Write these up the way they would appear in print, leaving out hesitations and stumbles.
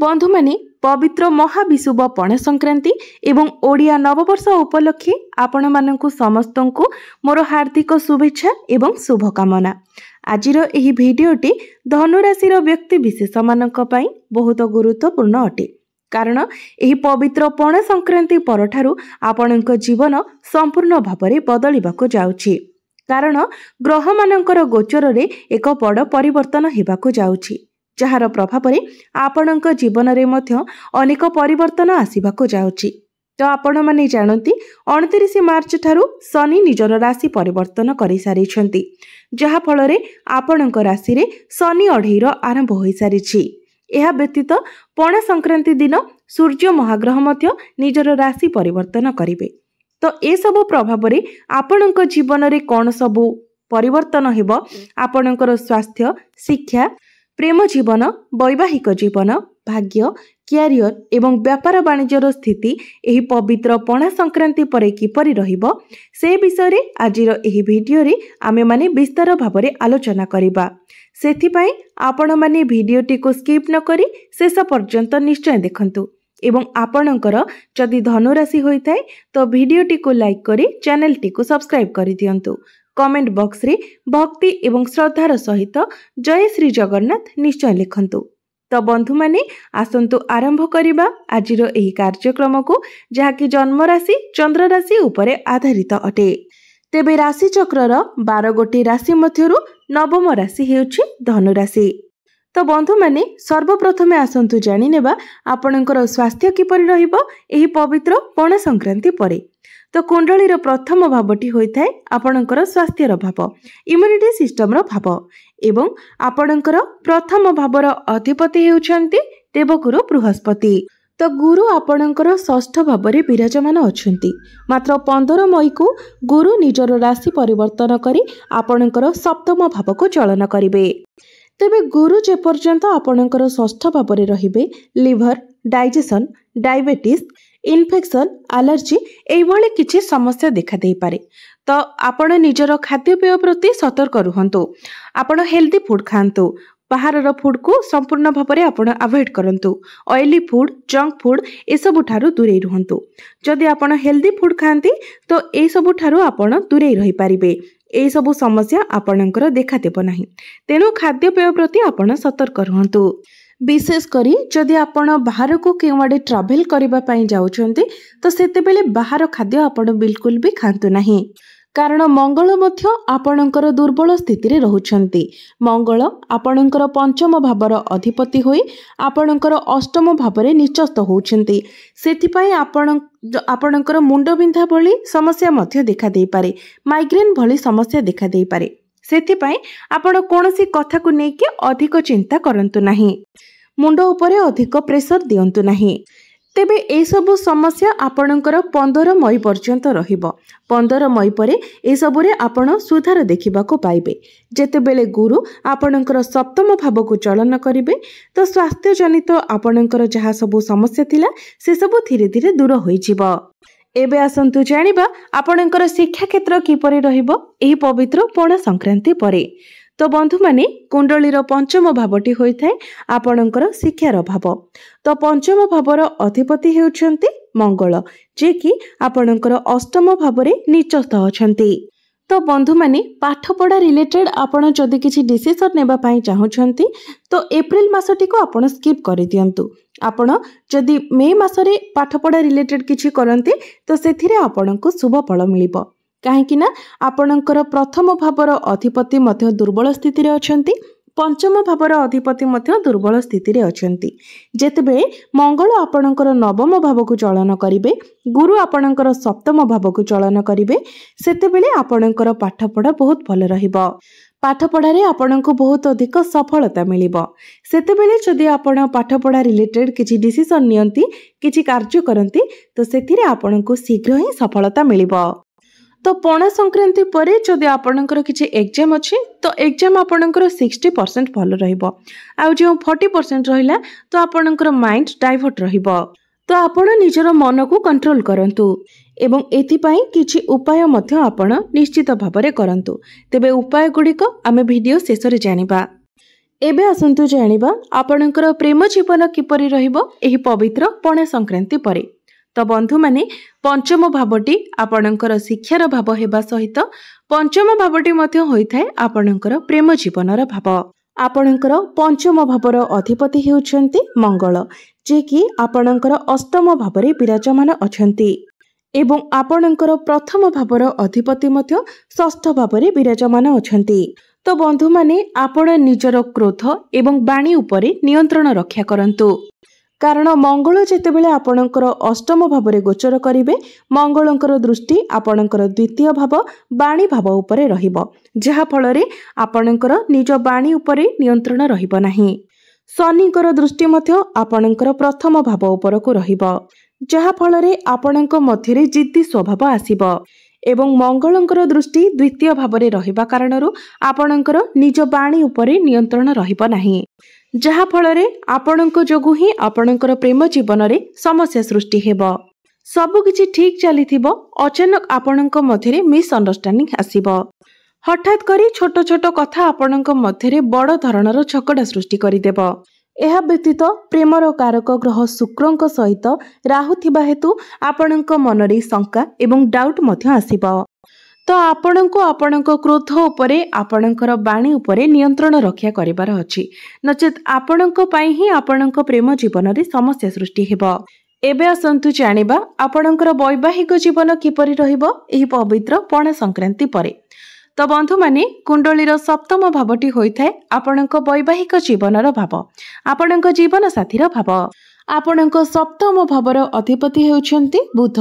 बंधु माने पवित्र महाविषुव पणा संक्रांति एवं ओडिया नववर्ष उपलक्षे आपण मानकु समस्तंकु मोर हार्दिक शुभेच्छा एवं शुभकामना। आजिर एही भिडियोटी धनुराशिर व्यक्ति विशेष मानक पई बहुत गुरुत्वपूर्ण अटे, कारण एही पवित्र पणा संक्रांति परठारु आपणक जीवन संपूर्ण भाବରେ बदलिबाको जाउछि। कारण ग्रह मानकर गोचर रे एक बड़ परिवर्तन हेबाको जाउछि, जहार प्रभाव रे आपणक जीवन रे मध्य अनेक परिवर्तन आसीबाको जाउछि। तो आपण माने जानती 29 मार्च ठारू शनि निजर राशि परिवर्तन करि सारिछंती, जहा फल रे आपणक राशि रे शनि अढेईर आरंभ होई सारिछि। एहा व्यतीत पणा संक्रांति दिन सूर्य महाग्रह मध्य निजर राशि परिवर्तन करिवे। तो ए सब प्रभाव रे आपणक जीवन रे कोन सबु परिवर्तन हेबो, आपणकर स्वास्थ्य, शिक्षा, प्रेम जीवन, वैवाहिक जीवन, भाग्य, क्यारियर एवं व्यापार वाणिज्यर स्थिति एही पवित्र पणा संक्रांति परे किपरि रहिबो से विषय रे आजिर एही भिडियो रे आमे माने विस्तार भाबरे आलोचना करिबा। सेथिपई आपण माने भिडियोटी को स्किप न करी शेष पर्यंत निश्चय देखंतु एवं आपणकर जदि धनुराशि होइथाय तो भिडियोटी को लाइक करी चैनल टी को सब्सक्राइब करि दियंतु। कमेंट बॉक्स रे भक्ति एवं श्रद्धार सहित जय श्री जगन्नाथ निश्चय लिखंतु। तो बंधु माने आसंतु आरंभ करिबा आजिर एही कार्यक्रम को, जहाकी जन्म राशि चंद्र राशि उपरे आधारित अटे। तेबे राशि चक्रर 12 गोटी राशि मध्यरु नवम राशि हेउछि धनु राशि। तो बंधु माने सर्वप्रथमे आसंतु जानि नेबा आपणकर स्वास्थ्य किपरि रहिबो एही पवित्र पणा संक्रांति परे। तो कुंडलीर प्रथम भावटी होइथाय आपणकर स्वास्थ्यर भाव, इम्युनिटी सिस्टम रो भाव एवं आपणकर प्रथम भावर अधिपति हेउछन्ति देवगुरु बृहस्पति। तो गुरु आपणकर षष्ठ भावरे विराजमान अछन्ति। मात्र 15 मई को गुरु निजर राशि परिवर्तन करी आपणकर सप्तम भाव को चलन करिवे। तेबे गुरु जे पर्यंत आपणकर षष्ठ भावरे रहिबे, liver, digestion, diabetes, infection, allergy एभली किछि समस्या देखा देई पारे। तो आपण निजर खाद्यपेय प्रति सतर्क रुहंतु। आपण हेल्दी फूड खांतु, बाहरर फूड को संपूर्ण भावरे आपण अवॉइड करंतु। ऑयली फूड, जंक फूड ए सब ठारू दूरे रुहंतु। जदि आपण हेल्दी फूड खांती तो ए सब ठारू आपण दूरे रहि पारिबे। ए सब समस्या आपणकर देखा देबो नाही। तेनु खाद्यपेय प्रति आपण सतर्क रुहंतु। विशेष करी जदि आपण बाहर को केवाडे ट्रैवल करबा पई जाउछन्ते तो सेते बेले बाहर खाद्य आपण बिल्कुल भी खांतु नाही, कारण मंगल मध्य आपणकर दुर्बल स्थिति रे रहुछन्ति। मंगल आपणकर पंचम भावर अधिपति होई आपणकर अष्टम भावरे निचस्त होउछन्ति। सेथिपई आपणकर मुंड बिंधा भली समस्या मध्य देखा देई पारे, माइग्रेन भली समस्या देखा देई पारे। सेथिपई आपण कोनोसी कथा को नेकी अधिक चिंता करंतु नाही, मुंड उपरे अधिक प्रेशर दियंतु नाही। तेबे ए सबु समस्या आपणकर 15 मई पर्यंत रहिबो। 15 मई परे ए सबुरे आपण सुधार देखिबाको पाइबे। जेतेबेले गुरु आपणकर सप्तम भाव को चलन करिवे तो स्वास्थ्य जनित आपणकर जहा सबु समस्या थिला से सबु धीरे धीरे दूर होई जिवो। एबे आसंतु जानिबा आपणकर शिक्षा क्षेत्र किपरि रहिबो एही पवित्र पणा संक्रांति परे। तो बंधु माने कुंडलीर पंचम भावटी होइथाय आपणकर शिक्षार भाव। तो पंचम भावर अधिपति हेउछन्ति मंगल, जे कि आपणकर अष्टम भावरे निचस्थ अछन्ति। तो बंधु माने पाठ पढ़ा रिलेटेड आपण जदि किछि डिसिजन नेबा पई चाहुछन्ति तो एप्रिल मासटी को आपण स्किप करि दियंतु। आपण जदि मे मासरे पाठ पढ़ा रिलेटेड किछि करन्ते तो सेथिरे आपणको शुभ फल मिलिबो। काहेकि ना आपणकर प्रथम भावर अधिपति मध्य दुर्बल स्थिति रे अछन्ति, पंचम भावर अधिपति मध्य दुर्बल स्थिति रे अछन्ति। जेतेबेले मंगल आपणकर नवम भाव को चलन करिवे, गुरु आपणकर सप्तम भाव को चलन करिवे, सेतेबेले आपणकर पाठ पढ़ा बहुत भल रहिबो। पाठ पढ़ारे आपणको बहुत अधिक सफलता मिलिबो। सेतेबेले जदि आपण पाठ पढ़ा रिलेटेड किछि डिसिजन नियंती, किछि कार्य करंती तो सेथिरे आपणको शीघ्र ही सफलता मिलिबो। तो पणा संक्रांति परे जदि आपणकर किछि एग्जाम अछि तो एग्जाम आपणकर 60% भल रहिबो। आ जो 40% रहिला तो आपणकर माइंड डाइवर्ट रहिबो। तो आपण निजर मन को कंट्रोल करंतु एवं एथिपाई किछि उपाय मध्य आपण निश्चित भाबरे करंतु। तेबे उपाय गुड़िक आमे वीडियो शेष रे जानिबा। एबे आसंतु जानिबा आपणकर प्रेम जीवन किपरि रहिबो एही पवित्र पणा संक्रांति परे। तो बंधु माने पंचम भावटी आपणकर शिक्षार भाव हेबा सहित पंचम भावटी मध्य होइथाय आपणकर प्रेम जीवनर भाव। आपणकर पंचम भावर अधिपति हेउछन्ति मंगल, जे कि आपणकर अष्टम भावरे विराजमान अछन्ति एवं आपणकर प्रथम भावर अधिपति मध्य षष्ठ भावरे विराजमान अछन्ति। तो बंधु माने आपण निजर क्रोध एवं वाणी उपरे नियंत्रण रक्षा करंतु, कारण मंगल जेतेबेले आपणकर अष्टम भावरे गोचर करिवे, मंगलंकर दृष्टि आपणकर द्वितीय भाव वाणी भाव उपरे रहिबो, जहा फलरे आपणकर निज वाणी उपरे नियंत्रण रहिबो नाही। शनिकर दृष्टि मध्य आपणकर प्रथम भाव उपरको रहिबो, जहा फलरे आपणक मध्यरे जिद्दी स्वभाव आसीबो एवं मंगलंकर दृष्टि द्वितीय भावरे रहिबा कारणरु आपणकर निज वाणी उपरे नियंत्रण रहिबो नाही, जहा फलरे आपणक जोगु ही आपणकर प्रेम जीवन रे समस्या सृष्टि हेबो। सबु किछि ठीक चलिथिबो, अचानक आपणक मध्यरे मिसअंडरस्टैंडिंग आसीबो। हठात करी छोट छोट कथा आपणक मध्यरे बड़ धरणर झगड़ा सृष्टि करिदेबो। एहा व्यतीत प्रेमर कारक ग्रह शुक्रंक सहित राहु थिबा हेतु आपणक मनरे शंका एवं डाउट मध्य आसीबो। तो आपणको आपणक क्रोध उपरे आपणकर वाणी उपरे नियंत्रण रक्षा करिबार अछि, नचेत आपणक पई ही आपणक प्रेम जीवन रे समस्या सृष्टि हेबो। एबे आसंतु जानिबा आपणकर वैवाहिक जीवन किपरि रहिबो एही पवित्र पणा संक्रांति परे। तो बंधु माने कुंडलीर सप्तम भावटी होइथाय आपणक वैवाहिक जीवनर भाव, आपणक जीवन साथीर भाव। आपणक सप्तम भावर अधिपति हेउछन्ति बुध,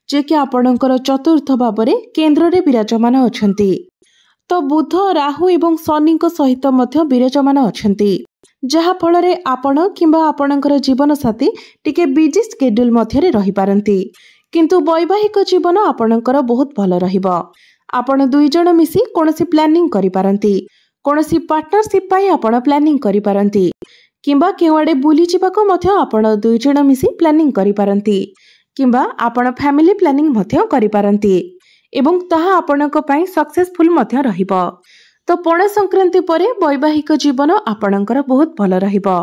जे कि आपणकर चतुर्थ भावरे केंद्र रे विराजमान अछन्ति। तो बुध राहु एवं शनिक सहित मध्य विराजमान अछन्ति, जहा फलरे आपण किंबा आपणकर जीवन साथी टिके बिजी स्केड्यूल मध्यरे रहि पारंती, किंतु वैवाहिक जीवन आपणकर बहुत भल रहिबो। आपण दुई जण मिसी कोनोसी प्लानिंग करि पारंती, कोनोसी पार्टनरशिप पाई आपण प्लानिंग करि पारंती, किंबा केवाडे बुली जिबाको मध्य आपण दुई जण मिसी प्लानिंग करि पारंती, किंबा आपण फैमिली प्लानिंग मध्य करि पारंती एवं ताहा आपणक पई सक्सेसफुल मध्य रहिबो। तो पणा संक्रांति परे वैवाहिक जीवन आपणकर बहुत भल रहिबो।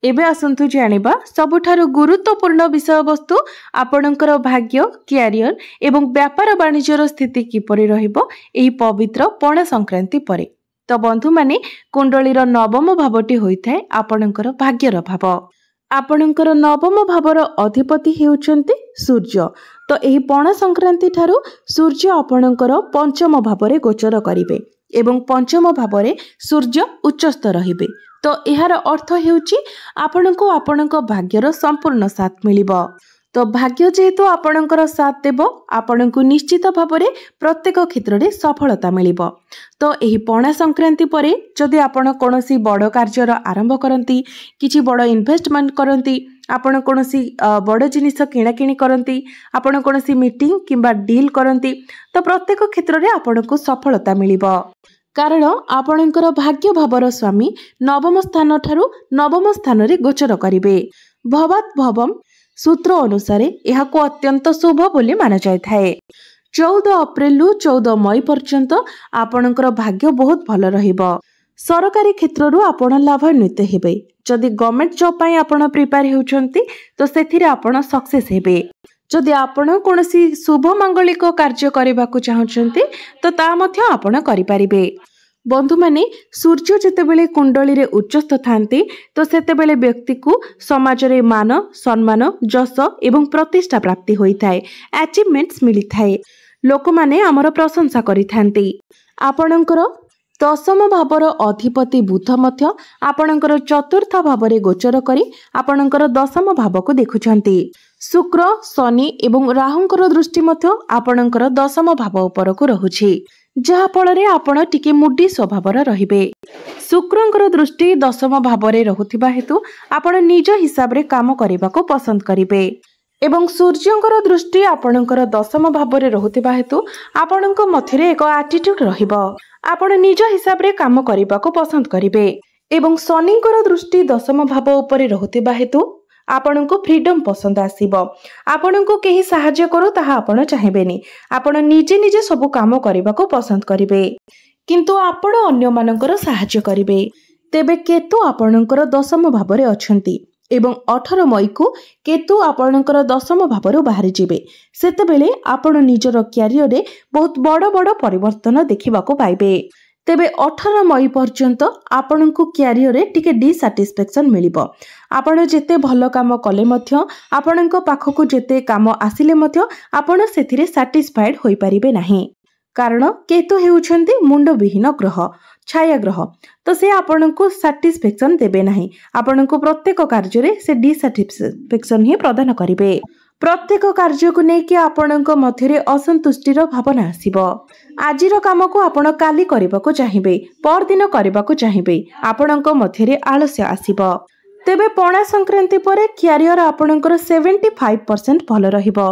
एबे आसंतु जानिबा सबुठारु गुरुत्वपूर्ण विषय वस्तु आपणकर भाग्य, कैरियर एवं व्यापार वाणिज्यर स्थिति किपरि रहिबो एही पवित्र पणा संक्रांति परे। तो बंधु माने कुंडलीर नवम भावटी होइथाय आपणकर भाग्यर भाव। आपणकर नवम भावर अधिपति हेउछन्ति सूर्य। तो एही पणा संक्रांति ठारू सूर्य आपणकर पंचम भावरे गोचर करिवे एवं पंचम भावरे सूर्य उच्चस्थ रहिबे। तो एहार अर्थ हेउची आपणको आपणक भाग्यर संपूर्ण साथ मिलिबो। तो भाग्य जेहेतु आपणकर साथ देबो, आपणको निश्चित भावरे प्रत्येक क्षेत्र रे सफलता मिलिबो। तो एही पणा संक्रांति परे जदि आपण कोनोसी बड़ कार्यर आरंभ करंती, किछि बड़ इन्वेस्टमेंट करंती, आपण कोनोसी बड़ जिनिस किणाकिणी करंती, आपण कोनोसी मीटिंग किंबा डील करंती, तो प्रत्येक क्षेत्र रे आपणको सफलता मिलिबो, कारण आपणकर भाग्य भावर स्वामी नवम स्थान ठारू नवम स्थान रे गोचर करिवे। भवात भवम सूत्र अनुसार एहाको अत्यंत शुभ बोली माना जायथाय। 14 अप्रैल रु 14 मई पर्यंत आपणकर भाग्य बहुत भल रहिबो। सरकारी क्षेत्ररू आपण लाभान्वित हेबे। जदि गवर्नमेंट जॉब पई आपण प्रिपेयर हेउछन्ती तो सेथिरे आपण सक्सेस हेबे। जदि आपण कोनोसी शुभ मांगलिक कार्य करबाकू चाहछन्ती तो ता मध्य आपण करि पारिबे। बंधु माने सूर्य जेतेबेले कुंडली रे उच्चस्थ थांती तो सेतेबेले व्यक्ति को समाज रे मान सम्मान जस एवं प्रतिष्ठा प्राप्ति होइथाय, अचीवमेंट्स मिलिथाय, लोक माने हमर प्रशंसा करिथांती। आपणकर दशम भावर अधिपति बुध मध्य आपणकर चतुर्थ भावरे गोचर करी आपणकर दशम भाव को देखुछंती। शुक्र, शनि एवं राहुंकर दृष्टि मध्य आपणकर दशम भाव उपर को रहुछि, जहा फलरे आपण टिके मुडी स्वभावर रहिबे। शुक्रंकर दृष्टि दशम भावरे रहुथिबा हेतु आपण निज हिसाब रे काम करिबाको पसंद करिबे एवं सूर्यंकर दृष्टि आपणकर दशम भावरे रहुथिबा हेतु आपणक मध्यरे एक एटीट्यूड रहिबो, आपण निज हिसाब रे काम करिबाको पसंद करिबे एवं शनिंकर दृष्टि दशम भाव उपरे रहुथिबा हेतु आपणको फ्रीडम पसंद आसीबो। आपणको केही सहाय्य करू ताहा आपण चाहेबेनी, आपण निजे निजे सब काम करिबाको पसंद करिबे, किंतु आपण अन्य मानकर सहाय्य करिबे। तेबे केतु आपणकर दशम भाव में अछंती एवं 18 मई को केतु आपणकर दशम भाव बाहरी जिवे सेतेबेले आपण निजर क्यारियर रे बहुत बड़ बड़ परिवर्तन देखा पाइबे। तेबे 18 मई पर्यंत आपण को क्यारियर रे टिके डिसैटिस्फैक्शन मिलिबो। आपण जेते भल काम कले मध्य आपण पाखकु जेते काम आसिले मध्य आपण सेथिरे सैटिस्फाइड होई परिबे नाही, कारण केतु हेउछंती मुंड विहीन ग्रह, छाया ग्रह। तो से आपण को सैटिस्फैक्शन देबे नाही, आपण को प्रत्येक कार्य रे से डिसैटिस्फैक्शन ही प्रदान करिवे। प्रत्येक कार्य को लेकिन आपण मध्य असंतुष्टिर भावना आसीबो। आजिर काम को आपण काली करबा को चाहिबे, पर दिन करबा को चाहिबे, आपण मध्य आलस्य आसीबो। तेबे पणा संक्रांति परे क्यारियर आपणकर 75% भल रहिबो,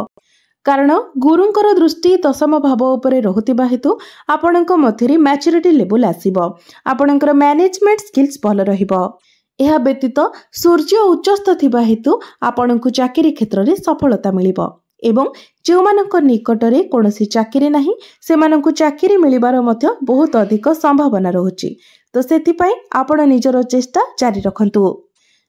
कारण गुरुंकर दृष्टि दशम भाव उपरे रहुतिबा हेतु आपणक मध्यरे मैच्योरिटी लेवल आसीबो, आपणकर मैनेजमेंट स्किल्स भल रहिबो। एहा व्यतीत सूर्य उच्चस्थ थिबा हेतु आपणकु चाकरी क्षेत्र रे सफलता मिलिबो एवं जेउमानक निकटरे कोनोसी चाकरी नाही सेमानकु चाकरी मिलिबार मध्य बहुत अधिक संभावना रहुची। तो सेति पई आपण निजर चेष्टा जारी रखंतु।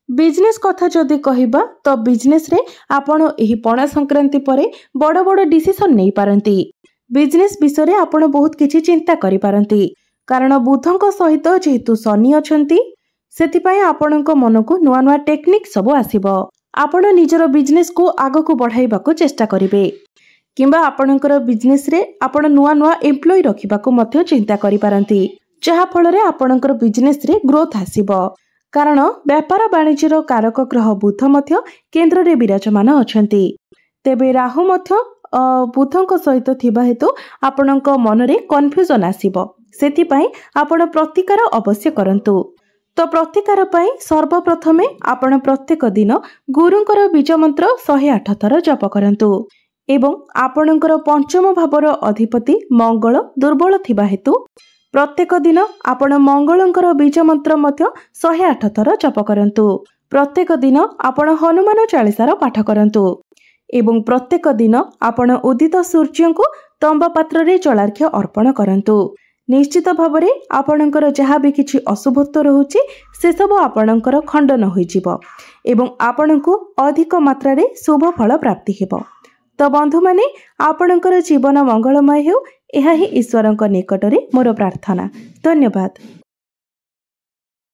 बिजनेस कथा जदि कहिबा तो बिजनेस रे आपण एही पणा संक्रांति परे बड़ बड़ डिसीजन नै पारंती। बिजनेस विषय रे आपण बहुत किछि चिंता करि पारंती, कारण बुधंक सहित जेहेतु शनि अछंती सेतिपई आपणक मनकु नुआ नुआ टेक्निक सब आसीबो। आपण निजर बिजनेस को आगकु बढ़ाइबा को चेष्टा करिवे, किंबा आपणकर बिजनेस रे आपण नुआ नुआ एम्प्लॉय रखिबा को मध्य चिंता करि पारंती, जहा फल रे आपणकर बिजनेस रे ग्रोथ आसीबो। कारण व्यापार वाणिज्यर कारक ग्रह बुध मध्य केन्द्र रे विराजमान अछंती। तेबे राहु मध्य बुधंक सहित थिबा हेतु आपणक मन रे कन्फ्यूजन आसीबो, सेतिपई आपण प्रतिकार अवश्य करंतु। तो प्रतिकार पई सर्वप्रथमे आपण प्रत्येक दिन गुरुंकर बीज मंत्र 108 थर जप करंतु एवं आपणकर पंचम भावर अधिपति मंगल दुर्बल थिबा हेतु प्रत्येक दिन आपण मंगलंकर बीज मंत्र मध्य 108 थर जप करंतु। प्रत्येक दिन आपण हनुमान चालीसार पाठ करंतु एवं प्रत्येक दिन आपण उदित सूर्य को तंबा पात्र रे जलार्घ्य अर्पण करंतु। निश्चित भावरे आपणकर जहाँ भी किछि अशुभत्व रहुछि से सब आपणकर खंडन होई जिवो एवं आपणको अधिक मात्रा रे शुभ फल प्राप्ति हेबो। तो बंधु माने आपणकर जीवन मंगलमय हेउ, एहा ही ईश्वरक निकटरे मोर प्रार्थना। धन्यवाद।